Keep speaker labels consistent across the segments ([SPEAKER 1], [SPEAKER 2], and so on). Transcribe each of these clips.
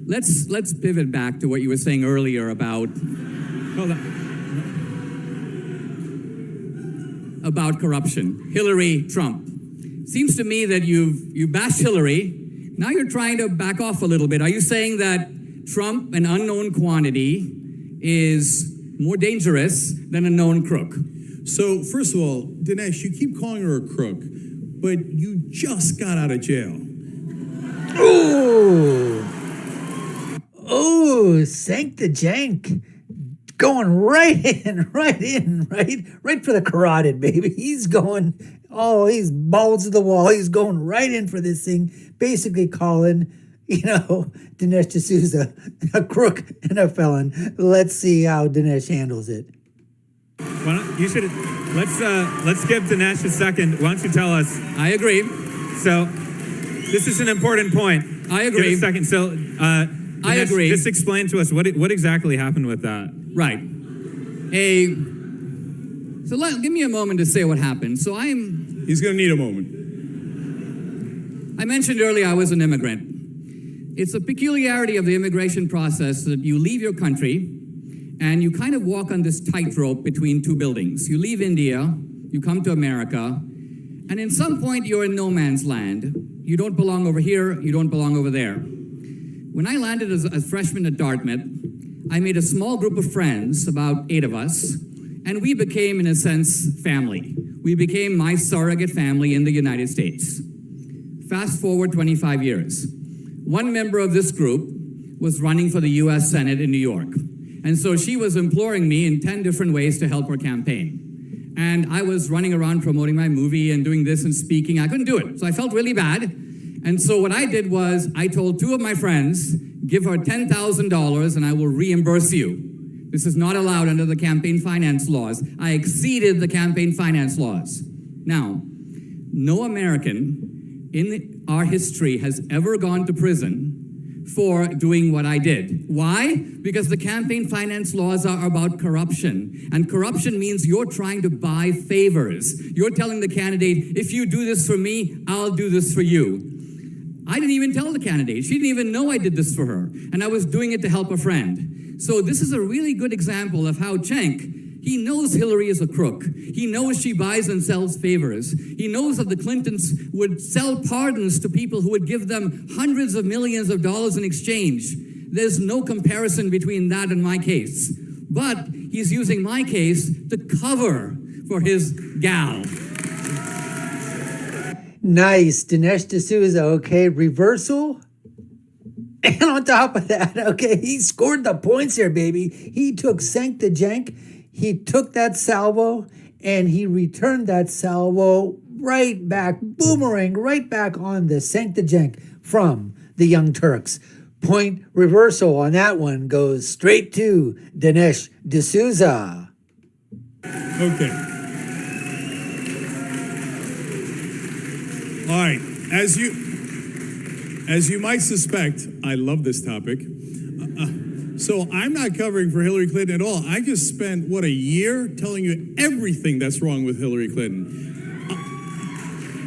[SPEAKER 1] Let's pivot back to what you were saying earlier about corruption. Hillary, Trump. Seems to me that you've bashed Hillary. Now you're trying to back off a little bit. Are you saying that Trump, an unknown quantity, is more dangerous than a known crook?
[SPEAKER 2] So, first of all, Dinesh, you keep calling her a crook, but you just got out of jail.
[SPEAKER 3] Ooh, Cenk the Jank. Going right for the carotid, baby. He's balls to the wall. He's going right in for this thing, basically calling, Dinesh D'Souza a crook and a felon. Let's see how Dinesh handles it.
[SPEAKER 4] Let's give Dinesh a second. Why don't you tell us?
[SPEAKER 1] I agree.
[SPEAKER 4] So, this is an important point.
[SPEAKER 1] I agree.
[SPEAKER 4] Give a second. So, Dinesh,
[SPEAKER 1] I agree.
[SPEAKER 4] Just explain to us what exactly happened with that.
[SPEAKER 1] Right. Give me a moment to say what happened.
[SPEAKER 2] He's going to need a moment.
[SPEAKER 1] I mentioned earlier I was an immigrant. It's a peculiarity of the immigration process that you leave your country and you kind of walk on this tightrope between two buildings. You leave India, you come to America, and in some point you're in no man's land. You don't belong over here, you don't belong over there. When I landed as a freshman at Dartmouth, I made a small group of friends, about 8 of us, and we became, in a sense, family. We became my surrogate family in the United States. Fast forward 25 years. One member of this group was running for the US Senate in New York. And so she was imploring me in 10 different ways to help her campaign. And I was running around promoting my movie and doing this and speaking. I couldn't do it. So I felt really bad. And so what I did was I told 2 of my friends, give her $10,000 and I will reimburse you. This is not allowed under the campaign finance laws. I exceeded the campaign finance laws. Now, no American in our history has ever gone to prison for doing what I did. Why? Because the campaign finance laws are about corruption. And corruption means you're trying to buy favors. You're telling the candidate, if you do this for me, I'll do this for you. I didn't even tell the candidate. She didn't even know I did this for her. And I was doing it to help a friend. So this is a really good example of how Cenk, he knows Hillary is a crook. He knows she buys and sells favors. He knows that the Clintons would sell pardons to people who would give them hundreds of millions of dollars in exchange. There's no comparison between that and my case. But he's using my case to cover for his gal.
[SPEAKER 3] Nice, Dinesh D'Souza, okay, reversal. And on top of that, okay, he scored the points here, baby. He took Cenk the Jank, he took that salvo, and he returned that salvo right back, boomerang, right back on the Cenk the Jank from the Young Turks. Point reversal on that one goes straight to Dinesh D'Souza.
[SPEAKER 2] Okay. All right, as you might suspect, I love this topic. So I'm not covering for Hillary Clinton at all. I just spent, a year telling you everything that's wrong with Hillary Clinton.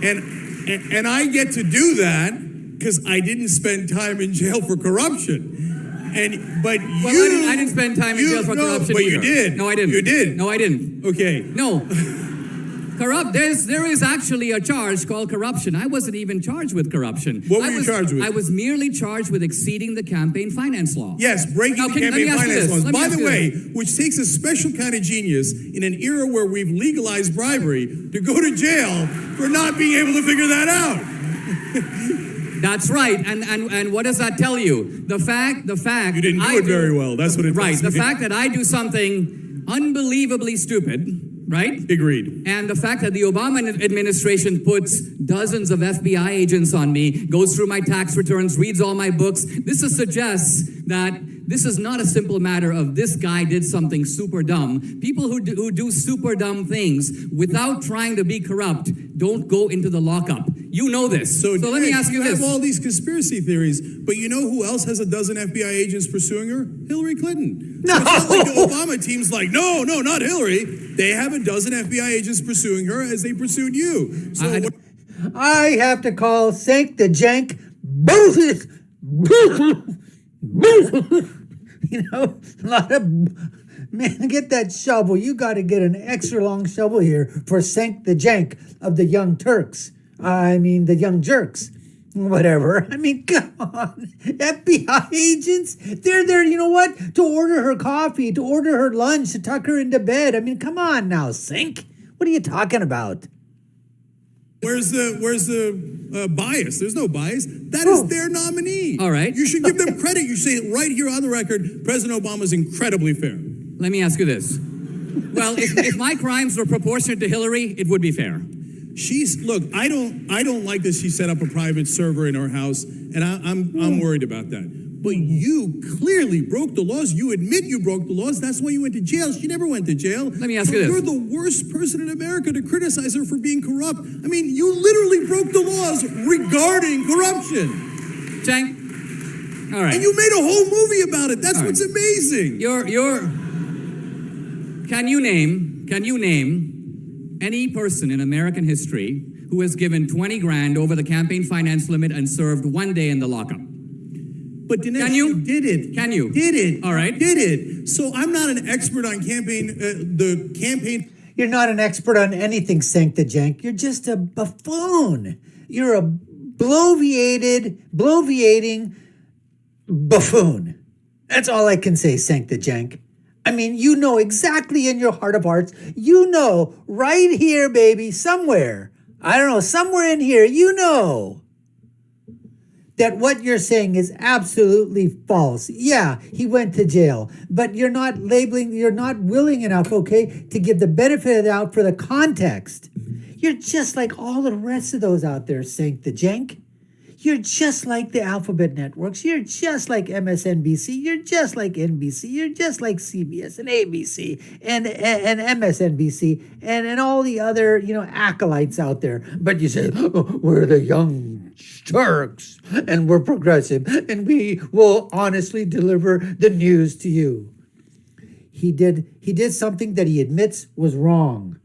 [SPEAKER 2] And I get to do that because I didn't spend time in jail for corruption. I
[SPEAKER 1] didn't spend time in jail for corruption
[SPEAKER 2] but
[SPEAKER 1] either.
[SPEAKER 2] You did.
[SPEAKER 1] No, I didn't.
[SPEAKER 2] You did.
[SPEAKER 1] No, I didn't.
[SPEAKER 2] Okay.
[SPEAKER 1] No. There is actually a charge called corruption. I wasn't even charged with corruption.
[SPEAKER 2] What were you charged with?
[SPEAKER 1] I was merely charged with exceeding the campaign finance law.
[SPEAKER 2] Yes, breaking the campaign finance laws. By the way, which takes a special kind of genius in an era where we've legalized bribery to go to jail for not being able to figure that out.
[SPEAKER 1] That's right. And what does that tell you? The fact
[SPEAKER 2] you didn't do it very well. That's what it tells me.
[SPEAKER 1] Right. The fact that I do something unbelievably stupid. Right?
[SPEAKER 2] Agreed.
[SPEAKER 1] And the fact that the Obama administration puts dozens of FBI agents on me, goes through my tax returns, reads all my books, this suggests that this is not a simple matter of this guy did something super dumb. People who do super dumb things without trying to be corrupt don't go into the lockup. You know this. So let me ask you this.
[SPEAKER 2] You have all these conspiracy theories, but you know who else has a dozen FBI agents pursuing her? Hillary Clinton.
[SPEAKER 3] No.
[SPEAKER 2] So it's not like the Obama team's like, no, not Hillary. They have a dozen FBI agents pursuing her as they pursued you. So
[SPEAKER 3] I have to call Cenk the Jank You know, a lot of, man, get that shovel. You got to get an extra long shovel here for Cenk the Jank of the Young Turks. I mean, the Young Jerks. Whatever. I mean, come on. FBI agents, they're there, you know what? To order her coffee, to order her lunch, to tuck her into bed. I mean, come on now, Cenk. What are you talking about?
[SPEAKER 2] Where's the bias? There's no bias. That is their nominee.
[SPEAKER 1] All right.
[SPEAKER 2] You should give them credit. You say it right here on the record. President Obama is incredibly fair.
[SPEAKER 1] Let me ask you this. Well, if my crimes were proportionate to Hillary, it would be fair.
[SPEAKER 2] Look. I don't like that she set up a private server in her house, and I'm worried about that. But you clearly broke the laws. You admit you broke the laws. That's why you went to jail. She never went to jail.
[SPEAKER 1] Let me ask you this.
[SPEAKER 2] You're the worst person in America to criticize her for being corrupt. I mean, you literally broke the laws regarding corruption.
[SPEAKER 1] Cenk, all right.
[SPEAKER 2] And you made a whole movie about it. That's
[SPEAKER 1] All
[SPEAKER 2] what's
[SPEAKER 1] right.
[SPEAKER 2] amazing.
[SPEAKER 1] Can you name any person in American history who has given 20 grand over the campaign finance limit and served 1 day in the lockup?
[SPEAKER 2] But Dinesh,
[SPEAKER 1] Can you?
[SPEAKER 2] did it.
[SPEAKER 1] Can you?
[SPEAKER 2] Did it.
[SPEAKER 1] All right.
[SPEAKER 2] Did it. So I'm not an expert on the campaign.
[SPEAKER 3] You're not an expert on anything, Cenk the Jank. You're just a buffoon. You're a bloviating buffoon. That's all I can say, Cenk the Jank. I mean, you know exactly in your heart of hearts, you know right here, baby, somewhere, I don't know, somewhere in here, you know that what you're saying is absolutely false. Yeah, he went to jail, but you're not willing enough, okay, to give the benefit of the doubt for the context. You're just like all the rest of those out there, Cenk the Jank. You're just like the alphabet networks. You're just like MSNBC. You're just like NBC. You're just like CBS and ABC and MSNBC and all the other, acolytes out there. But you say, oh, we're the Young Turks and we're progressive and we will honestly deliver the news to you. He did something that he admits was wrong.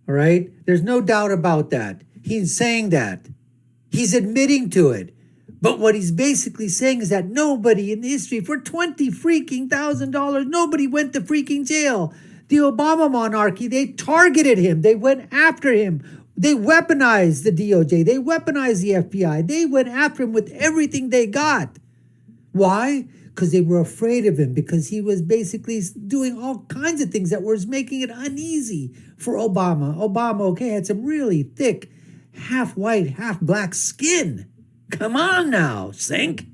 [SPEAKER 3] All right? There's no doubt about that. He's saying that. He's admitting to it. But what he's basically saying is that nobody in history for $20,000, nobody went to freaking jail. The Obama monarchy, they targeted him. They went after him. They weaponized the DOJ. They weaponized the FBI. They went after him with everything they got. Why? Because they were afraid of him, because he was basically doing all kinds of things that was making it uneasy for Obama. Obama, okay, had some really thick, half white, half black skin. Come on now, Cenk.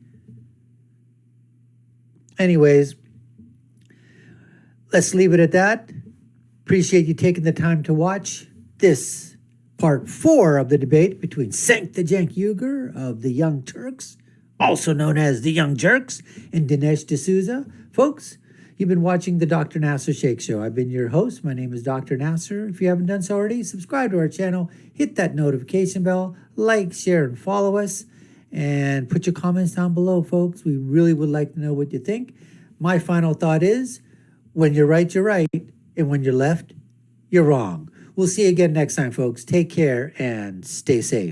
[SPEAKER 3] Anyways, let's leave it at that. Appreciate you taking the time to watch this part 4 of the debate between Cenk the Jank Uyghur of the Young Turks, also known as the Young Jerks, and Dinesh D'Souza. Folks, you've been watching the Dr. Nasir Shaikh Show. I've been your host. My name is Dr. Nasir. If you haven't done so already, subscribe to our channel, hit that notification bell, like, share, and follow us, and put your comments down below, folks. We really would like to know what you think. My final thought is, when you're right, you're right, and when you're left, you're wrong. We'll see you again next time, folks. Take care and stay safe.